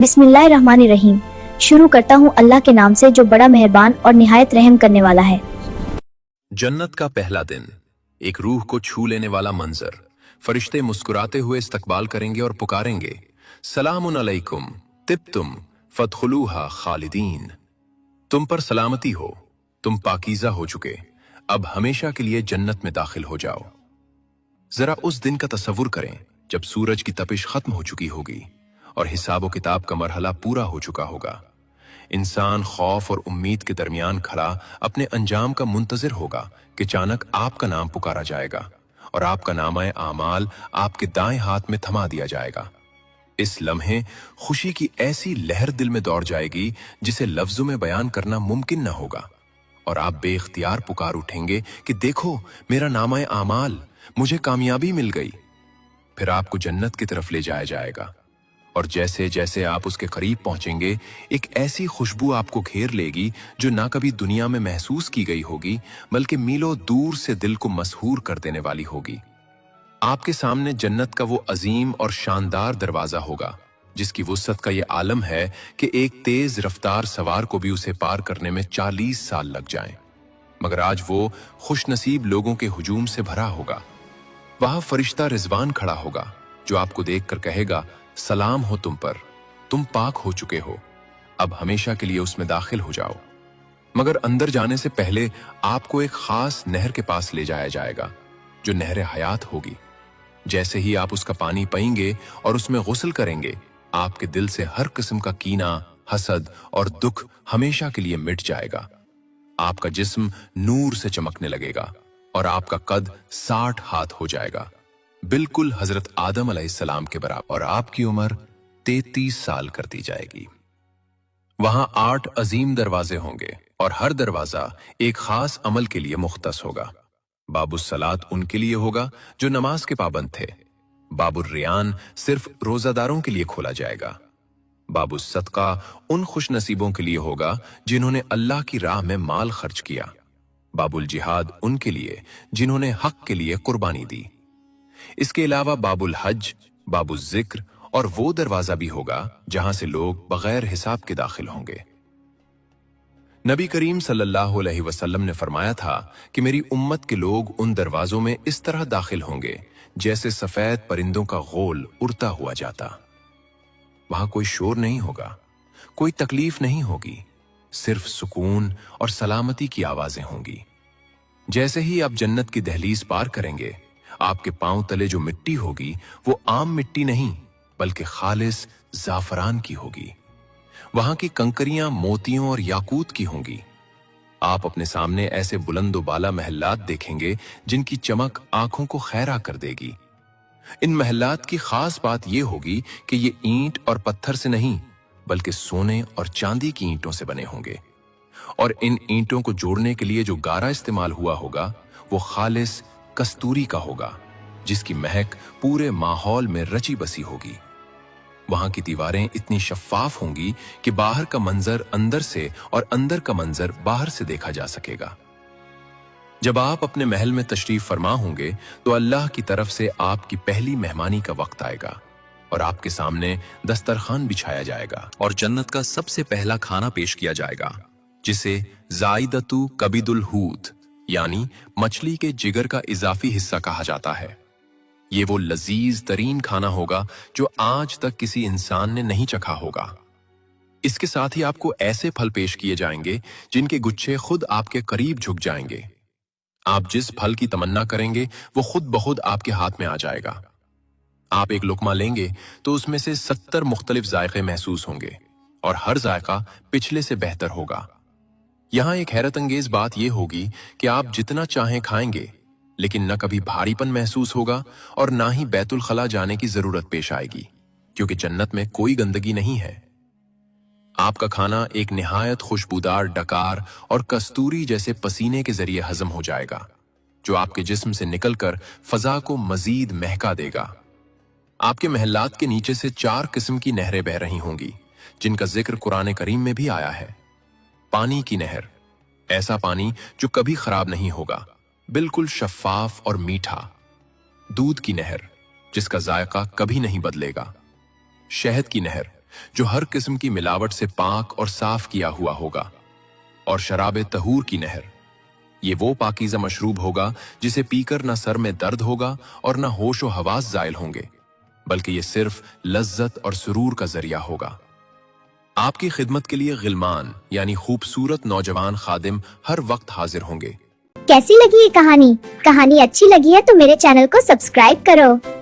बिस्मिल्लाहिर्रहमानिर्रहीम। शुरू करता हूँ अल्लाह के नाम से जो बड़ा मेहरबान और निहायत रहम करने वाला है। जन्नत का पहला दिन, एक रूह को छू लेने वाला मंजर। फरिश्ते मुस्कुराते हुए इस्तकबाल करेंगे और पुकारेंगे, सलामुन अलैकुम तिब्तुम फदखुलूहा खालिदीन। तुम पर सलामती हो, तुम पाकीज़ा हो चुके, अब हमेशा के लिए जन्नत में दाखिल हो जाओ। जरा उस दिन का तसव्वुर करें जब सूरज की तपिश खत्म हो चुकी होगी और हिसाब व किताब का मरहला पूरा हो चुका होगा। इंसान खौफ और उम्मीद के दरमियान खड़ा अपने अंजाम का मुंतजिर होगा कि अचानक आपका नाम पुकारा जाएगा और आपका नामाए आमाल आपके दाएं हाथ में थमा दिया जाएगा। इस लम्हे खुशी की ऐसी लहर दिल में दौड़ जाएगी जिसे लफ्जों में बयान करना मुमकिन न होगा, और आप बेख्तियार पुकार उठेंगे कि देखो मेरा नामाए आमाल, मुझे कामयाबी मिल गई। फिर आपको जन्नत की तरफ ले जाया जाएगा, और जैसे जैसे आप उसके करीब पहुंचेंगे एक ऐसी खुशबू आपको घेर लेगी जो ना कभी दुनिया में महसूस की गई होगी, बल्कि मीलों दूर से दिल को मसहूर कर देने वाली होगी। आपके सामने जन्नत का वो अजीम और शानदार दरवाजा होगा जिसकी वुसअत का ये आलम है कि एक तेज रफ्तार सवार को भी उसे पार करने में 40 साल लग जाएं। मगर आज वो खुशनसीब लोगों के हुजूम से भरा होगा। वहां फरिश्ता रिजवान खड़ा होगा जो आपको देखकर कहेगा, सलाम हो तुम पर, तुम पाक हो चुके हो, अब हमेशा के लिए उसमें दाखिल हो जाओ। मगर अंदर जाने से पहले आपको एक खास नहर के पास ले जाया जाएगा जो नहर हयात होगी। जैसे ही आप उसका पानी पीएंगे और उसमें गुस्ल करेंगे, आपके दिल से हर किस्म का कीना, हसद और दुख हमेशा के लिए मिट जाएगा। आपका जिस्म नूर से चमकने लगेगा और आपका कद 60 हाथ हो जाएगा, बिल्कुल हजरत आदम अलैहिस्सलाम के बराबर, और आपकी उम्र 33 साल कर दी जाएगी। वहां 8 अजीम दरवाजे होंगे और हर दरवाजा एक खास अमल के लिए मुख्तस होगा। बाबुस सलात उनके लिए होगा जो नमाज के पाबंद थे। बाबुर रियान सिर्फ रोजादारों के लिए खोला जाएगा। बाबुस सदका उन खुश नसीबों के लिए होगा जिन्होंने अल्लाह की राह में माल खर्च किया। बाबुल जिहाद उनके लिए जिन्होंने हक के लिए कुर्बानी दी। इसके अलावा बाबुल हज, बाबुल जिक्र और वो दरवाजा भी होगा जहां से लोग बगैर हिसाब के दाखिल होंगे। नबी करीम सल्लल्लाहु अलैहि वसल्लम ने फरमाया था कि मेरी उम्मत के लोग उन दरवाजों में इस तरह दाखिल होंगे जैसे सफेद परिंदों का गोल उड़ता हुआ जाता। वहां कोई शोर नहीं होगा, कोई तकलीफ नहीं होगी, सिर्फ सुकून और सलामती की आवाजें होंगी। जैसे ही आप जन्नत की दहलीज पार करेंगे, आपके पांव तले जो मिट्टी होगी वो आम मिट्टी नहीं बल्कि खालिस जाफरान की होगी। वहां की कंकरियां मोतियों और याकूत की होंगी। आप अपने सामने ऐसे बुलंदो बाला महल्लात देखेंगे जिनकी चमक आंखों को खैरा कर देगी। इन महल्लात की खास बात यह होगी कि ये ईंट और पत्थर से नहीं बल्कि सोने और चांदी की ईंटों से बने होंगे, और इन ईंटों को जोड़ने के लिए जो गारा इस्तेमाल हुआ होगा वो खालिस कस्तूरी का होगा जिसकी महक पूरे माहौल में रची बसी होगी। वहां की दीवारें इतनी शफ्फाफ होंगी कि बाहर का मंजर अंदर से और अंदर का मंजर बाहर से देखा जा सकेगा। जब आप अपने महल में तशरीफ फरमा होंगे तो अल्लाह की तरफ से आपकी पहली मेहमानी का वक्त आएगा और आपके सामने दस्तरखान बिछाया जाएगा और जन्नत का सबसे पहला खाना पेश किया जाएगा जिसे जाइदतु कबिदुल हूत यानी मछली के जिगर का इजाफी हिस्सा कहा जाता है। ये वो लजीज तरीन खाना होगा जो आज तक किसी इंसान ने नहीं चखा होगा। इसके साथ ही आपको ऐसे फल पेश किए जाएंगे जिनके गुच्छे खुद आपके करीब झुक जाएंगे। आप जिस फल की तमन्ना करेंगे वो खुद ब खुद आपके हाथ में आ जाएगा। आप एक लुकमा लेंगे तो उसमें से 70 मुख्तलिफ जायके महसूस होंगे और हर जायका पिछले से बेहतर होगा। यहां एक हैरत अंगेज बात यह होगी कि आप जितना चाहें खाएंगे, लेकिन न कभी भारीपन महसूस होगा और ना ही बैतुल खला जाने की जरूरत पेश आएगी, क्योंकि जन्नत में कोई गंदगी नहीं है। आपका खाना एक निहायत खुशबूदार डकार और कस्तूरी जैसे पसीने के जरिए हजम हो जाएगा जो आपके जिस्म से निकलकर फजा को मजीद महका देगा। आपके महल्लात के नीचे से 4 किस्म की नहरें बह रही होंगी जिनका जिक्र कुरान करीम में भी आया है। पानी की नहर, ऐसा पानी जो कभी खराब नहीं होगा, बिल्कुल शफाफ और मीठा। दूध की नहर जिसका जायका कभी नहीं बदलेगा। शहद की नहर जो हर किस्म की मिलावट से पाक और साफ किया हुआ होगा, और शराब तहूर की नहर, ये वो पाकीज़ा मशरूब होगा जिसे पीकर न सर में दर्द होगा और न होश व हवास जायल होंगे, बल्कि ये सिर्फ लज्जत और सुरूर का जरिया होगा। आपकी खिदमत के लिए गिलमान यानी खूबसूरत नौजवान खादिम हर वक्त हाजिर होंगे। कैसी लगी ये कहानी? कहानी अच्छी लगी है तो मेरे चैनल को सब्सक्राइब करो।